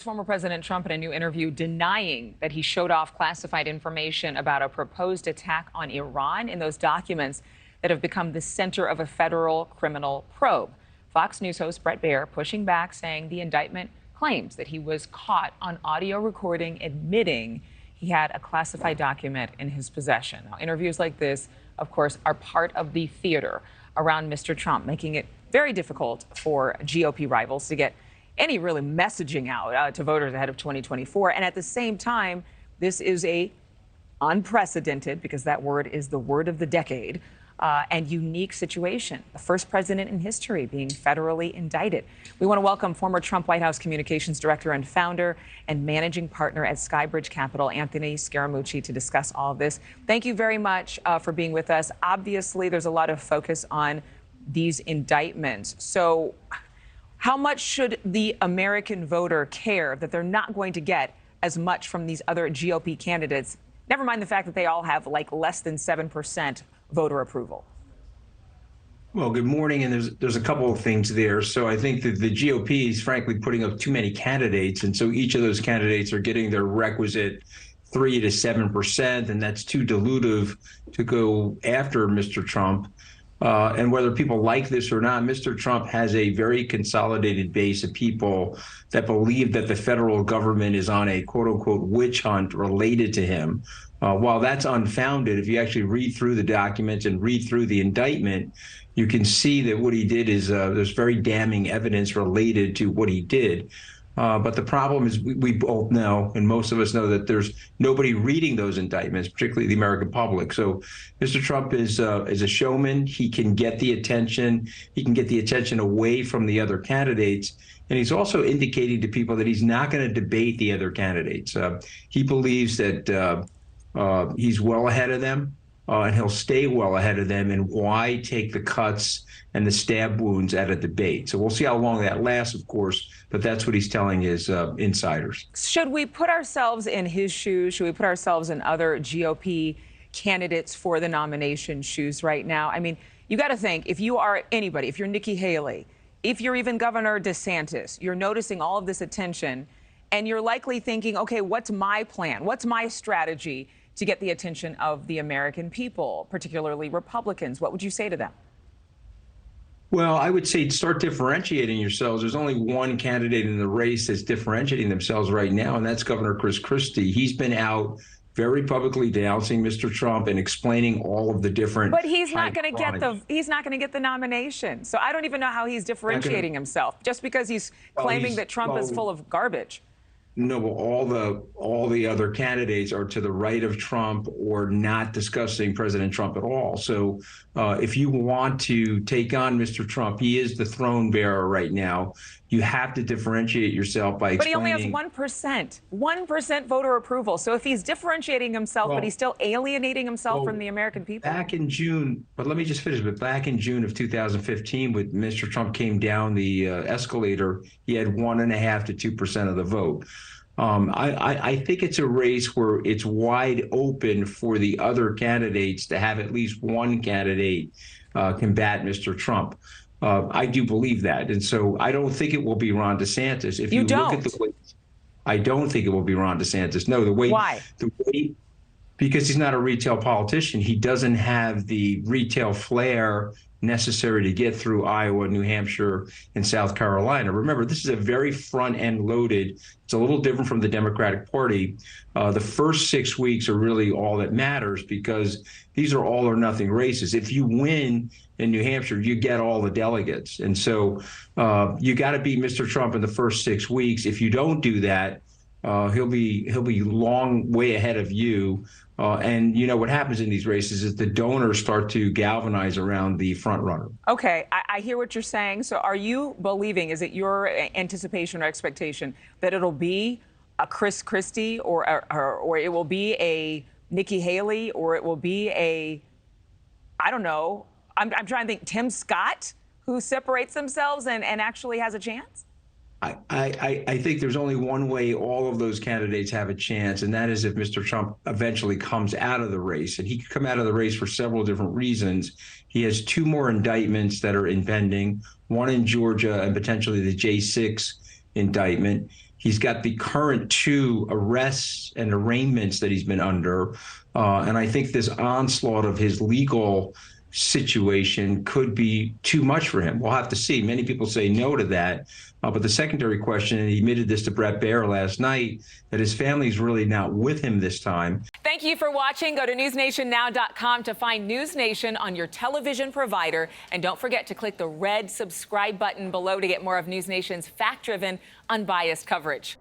Former President Trump in a new interview denying that he showed off classified information about a proposed attack on Iran in those documents that have become the center of a federal criminal probe. Fox News host Bret Baier pushing back, saying the indictment claims that he was caught on audio recording admitting he had a classified document in his possession. Now, interviews like this, of course, are part of the theater around Mr. Trump, making it very difficult for GOP rivals to get any really messaging out to voters ahead of 2024. And at the same time, this is a unprecedented, because that word is the word of the decade, and unique situation. The first president in history being federally indicted. We want to welcome former Trump White House communications director and founder and managing partner at Skybridge Capital, Anthony Scaramucci, to discuss all of this. Thank you very much for being with us. Obviously, there's a lot of focus on these indictments. So how much should the American voter care that they're not going to get as much from these other GOP candidates? Never mind the fact that they all have like less than 7% voter approval. Well, good morning. And there's a couple of things there. So I think that the GOP is frankly putting up too many candidates. And so each of those candidates are getting their requisite 3 to 7%. And that's too dilutive to go after Mr. Trump. And whether people like this or not, Mr. Trump has a very consolidated base of people that believe that the federal government is on a quote unquote witch hunt related to him. While that's unfounded, if you actually read through the documents and read through the indictment, you can see that what he did is there's very damning evidence related to what he did. But the problem is we both know, and most of us know, that there's nobody reading those indictments, particularly the American public. So Mr. Trump is a showman. He can get the attention. He can get the attention away from the other candidates. And he's also indicating to people that he's not going to debate the other candidates. He believes that he's well ahead of them. And he'll stay well ahead of them. And why take the cuts and the stab wounds at a debate? So we'll see how long that lasts, of course, but that's what he's telling his insiders. Should we put ourselves in his shoes? Should we put ourselves in other GOP candidates for the nomination shoes right now? I mean, you got to think, if you are anybody, if you're Nikki Haley, if you're even Governor DeSantis, you're noticing all of this attention and you're likely thinking, okay, what's my plan? What's my strategy to get the attention of the American people, particularly Republicans? What would you say to them? Well, I would say start differentiating yourselves. There's only one candidate in the race that's differentiating themselves right now, and that's Governor Chris Christie. He's been out very publicly denouncing Mr. Trump and explaining all of the different. But he's not going to get the nomination. So I don't even know how he's differentiating himself, just because he's claiming that Trump is full of garbage. No, all the other candidates are to the right of Trump or not discussing President Trump at all. So if you want to take on Mr. Trump, he is the throne bearer right now. You have to differentiate yourself by explaining. But he only has 1% voter approval. So if he's differentiating himself, but he's still alienating himself from the American people. Back in June, but let me just finish. But back in June of 2015, when Mr. Trump came down the escalator, he had 1.5 to 2% of the vote. I think it's a race where it's wide open for the other candidates to have at least one candidate combat Mr. Trump. I do believe that. And so I don't think it will be Ron DeSantis. If you look at the way, I don't think it will be Ron DeSantis. No, the way. Why? Because he's not a retail politician. He doesn't have the retail flair necessary to get through Iowa, New Hampshire, and South Carolina. Remember, this is a very front-end loaded. It's a little different from the Democratic Party. The first 6 weeks are really all that matters because these are all or nothing races. If you win in New Hampshire, you get all the delegates. And so you got to beat Mr. Trump in the first 6 weeks. If you don't do that, he'll be long way ahead of you. And you know what happens in these races is the donors start to galvanize around the front runner. Okay, I hear what you're saying. So are you believing, is it your anticipation or expectation that it'll be a Chris Christie or it will be a Nikki Haley or it will be a, I don't know, I'm trying to think, Tim Scott, who separates themselves and actually has a chance? I think there's only one way all of those candidates have a chance, and that is if Mr. Trump eventually comes out of the race. And he could come out of the race for several different reasons. He has 2 more indictments that are impending, one in Georgia and potentially the J6 indictment. He's got the current 2 arrests and arraignments that he's been under. And I think this onslaught of his legal situation could be too much for him. We'll have to see. Many people say no to that. But the secondary question, and he admitted this to Bret Baier last night, that his family's really not with him this time. Thank you for watching. Go to newsnationnow.com to find NewsNation on your television provider. And don't forget to click the red subscribe button below to get more of NewsNation's fact-driven, unbiased coverage.